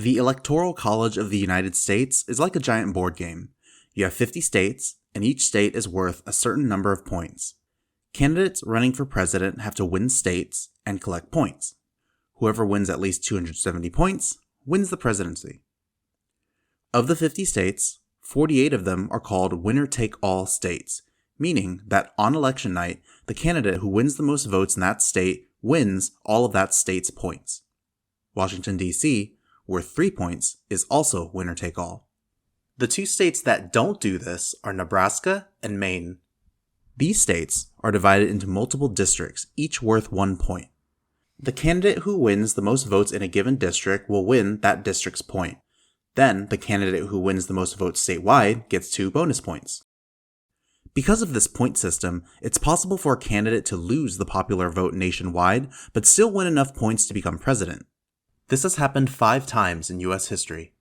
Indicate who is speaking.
Speaker 1: The Electoral College of the United States is like a giant board game. You have 50 states, and each state is worth a certain number of points. Candidates running for president have to win states and collect points. Whoever wins at least 270 points wins the presidency. Of the 50 states, 48 of them are called winner-take-all states, meaning that on election night, the candidate who wins the most votes in that state wins all of that state's points. Washington, D.C., worth 3 points, is also winner-take-all. The two states that don't do this are Nebraska and Maine. These states are divided into multiple districts, each worth 1 point. The candidate who wins the most votes in a given district will win that district's point. Then, the candidate who wins the most votes statewide gets 2 bonus points. Because of this point system, it's possible for a candidate to lose the popular vote nationwide, but still win enough points to become president. This has happened 5 times in US history.